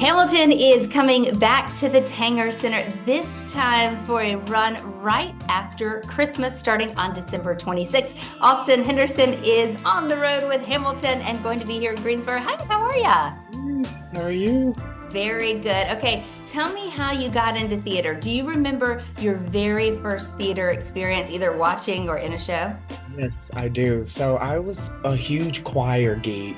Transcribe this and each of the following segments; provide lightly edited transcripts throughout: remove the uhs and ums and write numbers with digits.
Hamilton is coming back to the Tanger Center this time for a run right after Christmas starting on December 26th. Austin Henderson is on the road with Hamilton and going to be here in Greensboro. Hi, how are ya? How are you? Very good. Okay, tell me how you got into theater. Do you remember your very first theater experience, either watching or in a show? Yes, I do. So I was a huge choir geek.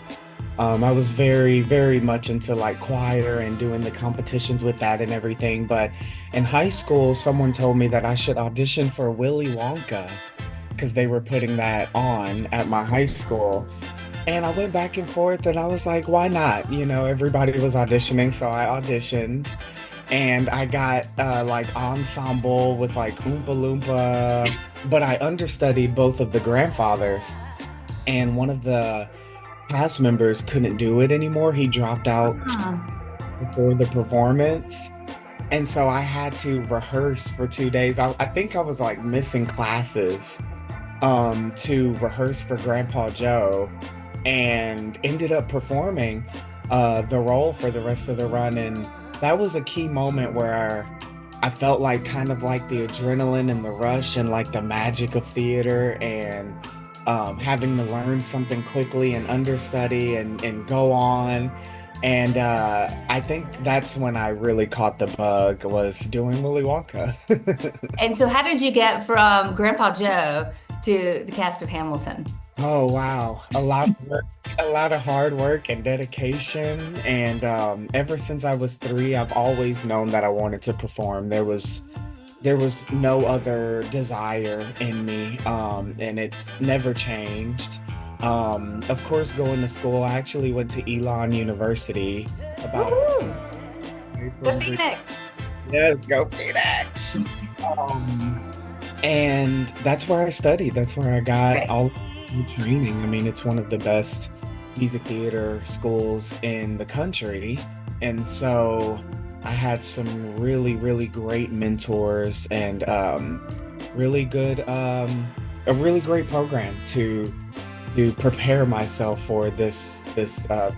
I was very, very much into like choir and doing the competitions with that and everything. But in high school, someone told me that I should audition for Willy Wonka because they were putting that on at my high school. And I went back and forth and I was like, why not? Everybody was auditioning, so I auditioned and I got like ensemble with like Oompa Loompa, but I understudied both of the grandfathers, and one of the cast members couldn't do it anymore. He dropped out Ah. before the performance. And so I had to rehearse for 2 days. I think I was like missing classes to rehearse for Grandpa Joe and ended up performing the role for the rest of the run. And that was a key moment where I felt like kind of like the adrenaline and the rush and like the magic of theater and having to learn something quickly and understudy and go on. And I think that's when I really caught the bug was doing Willy Wonka. And so, how did you get from Grandpa Joe to the cast of Hamilton? Oh wow, a lot of work, a lot of hard work and dedication. And ever since I was 3, I've always known that I wanted to perform. There was no other desire in me, and it's never changed. Of course, going to school, I actually went to Elon University about Woohoo! Go from Phoenix! Yes, go Phoenix. Um, and that's where I studied. That's where I got Great. all the training. I mean, it's one of the best music theater schools in the country. And so I had some really, really great mentors and really good, a really great program to prepare myself for this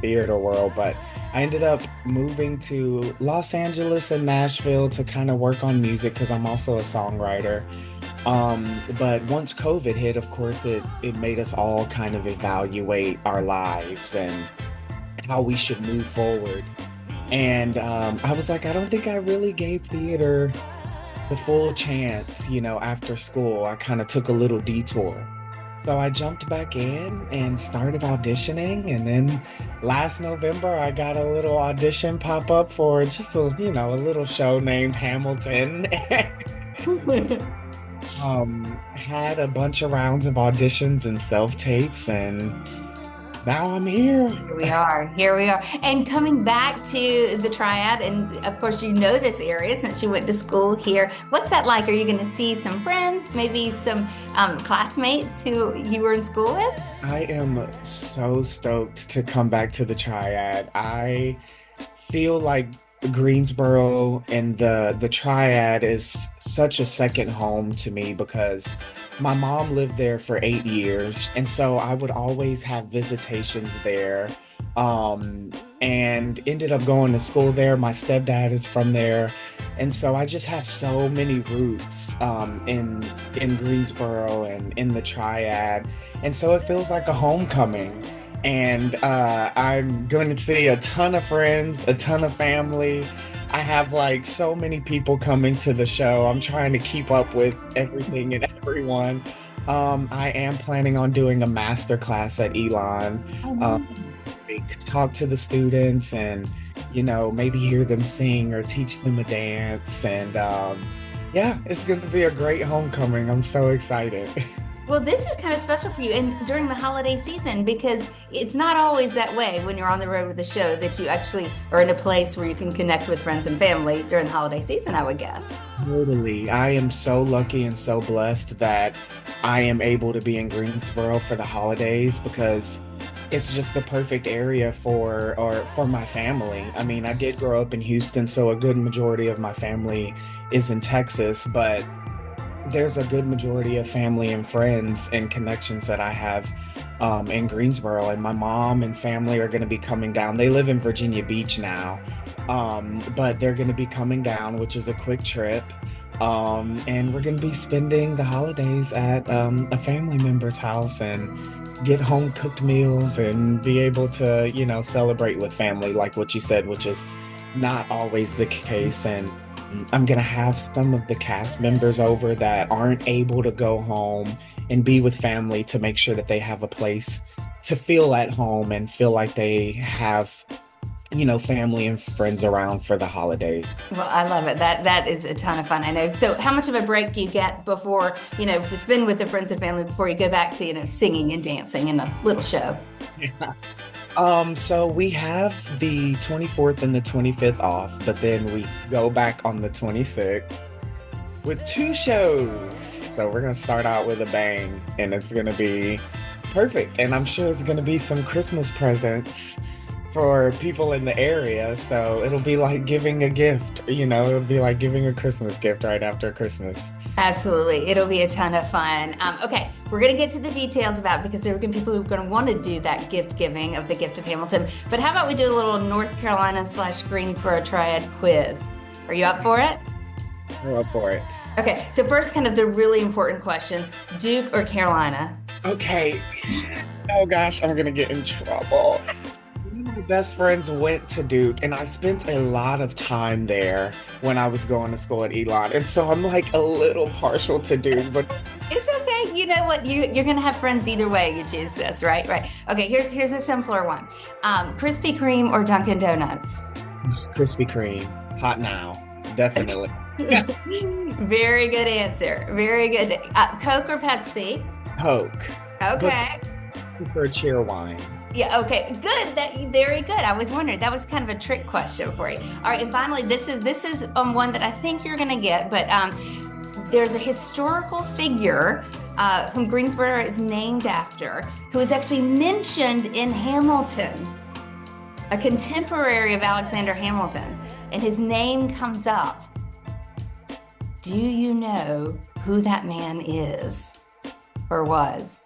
theater world. But I ended up moving to Los Angeles and Nashville to kind of work on music because I'm also a songwriter. But once COVID hit, of course, it made us all kind of evaluate our lives and how we should move forward. And I was like, I don't think I really gave theater the full chance, after school. I kind of took a little detour. So I jumped back in and started auditioning. And then last November, I got a little audition pop up for just a little show named Hamilton. Had a bunch of rounds of auditions and self-tapes, and now I'm here. Here we are. Here we are. And coming back to the triad, and of course, you know this area since you went to school here. What's that like? Are you going to see some friends, maybe some classmates who you were in school with? I am so stoked to come back to the triad. I feel like Greensboro and the triad is such a second home to me because my mom lived there for 8 years, and so I would always have visitations there. And ended up going to school there. My stepdad is from there, and so I just have so many roots in Greensboro and in the triad, and so it feels like a homecoming. And I'm going to see a ton of friends, a ton of family. I have like so many people coming to the show. I'm trying to keep up with everything and everyone. I am planning on doing a master class at Elon. Oh, Um, nice. Talk to the students and maybe hear them sing or teach them a dance. And yeah, it's going to be a great homecoming. I'm so excited. Well, this is kind of special for you and during the holiday season because it's not always that way when you're on the road with the show that you actually are in a place where you can connect with friends and family during the holiday season, I would guess. Totally. I am so lucky and so blessed that I am able to be in Greensboro for the holidays because it's just the perfect area for my family. I mean, I did grow up in Houston, so a good majority of my family is in Texas, but there's a good majority of family and friends and connections that I have in Greensboro, and my mom and family are going to be coming down. They live in Virginia Beach now, But they're going to be coming down, which is a quick trip. And we're going to be spending the holidays at a family member's house and get home cooked meals and be able to, celebrate with family, like what you said, which is not always the case. And I'm going to have some of the cast members over that aren't able to go home and be with family to make sure that they have a place to feel at home and feel like they have, family and friends around for the holiday. Well, I love it. That is a ton of fun. I know. So how much of a break do you get before, to spend with the friends and family before you go back to, singing and dancing in a little show? Yeah. So we have the 24th and the 25th off, but then we go back on the 26th with two shows. So we're gonna start out with a bang, and it's gonna be perfect. And I'm sure it's gonna be some Christmas presents for people in the area. So it'll be like giving a gift, it'll be like giving a Christmas gift right after Christmas. Absolutely. It'll be a ton of fun. Okay, we're going to get to the details about it because there are going to be people who are going to want to do that gift giving of the gift of Hamilton. But how about we do a little North Carolina / Greensboro triad quiz? Are you up for it? We're up for it. Okay, so first, kind of the really important questions: Duke or Carolina? Okay. Oh gosh, I'm gonna get in trouble. My best friends went to Duke, and I spent a lot of time there when I was going to school at Elon. And so I'm like a little partial to Duke, but it's okay. You know what? You're gonna have friends either way you choose this, right? Right. Okay, here's a simpler one. Krispy Kreme or Dunkin' Donuts? Krispy Kreme, hot now, definitely. Very good answer. Very good. Coke or Pepsi? Coke. Okay. For cheer wine. Yeah, okay, good. Very good. I was wondering. That was kind of a trick question for you. All right, and finally, this is one that I think you're gonna get, but there's a historical figure whom Greensboro is named after, who is actually mentioned in Hamilton, a contemporary of Alexander Hamilton's, and his name comes up. Do you know who that man is or was?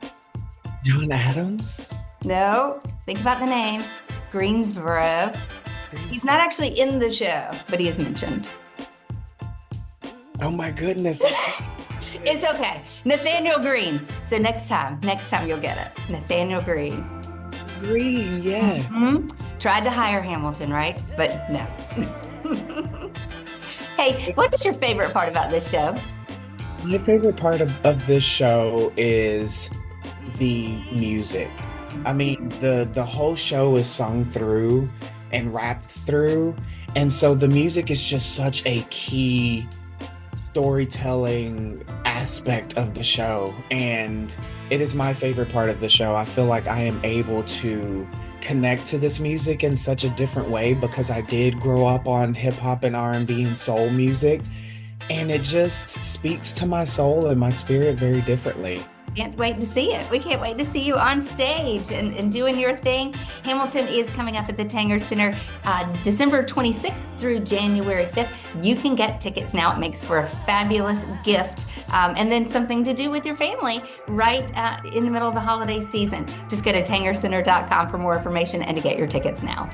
John Adams? No, think about the name. Greensboro. He's not actually in the show, but he is mentioned. Oh my goodness. It's okay. Nathaniel Green. So next time you'll get it. Nathaniel Green. Green, yeah. Mm-hmm. Tried to hire Hamilton, right? But no. Hey, what is your favorite part about this show? My favorite part of this show is the music. I mean, the whole show is sung through and rapped through. And so the music is just such a key storytelling aspect of the show. And it is my favorite part of the show. I feel like I am able to connect to this music in such a different way because I did grow up on hip hop and R&B and soul music. And it just speaks to my soul and my spirit very differently. Can't wait to see it. We can't wait to see you on stage and doing your thing. Hamilton is coming up at the Tanger Center December 26th through January 5th. You can get tickets now. It makes for a fabulous gift and then something to do with your family right in the middle of the holiday season. Just go to tangercenter.com for more information and to get your tickets now.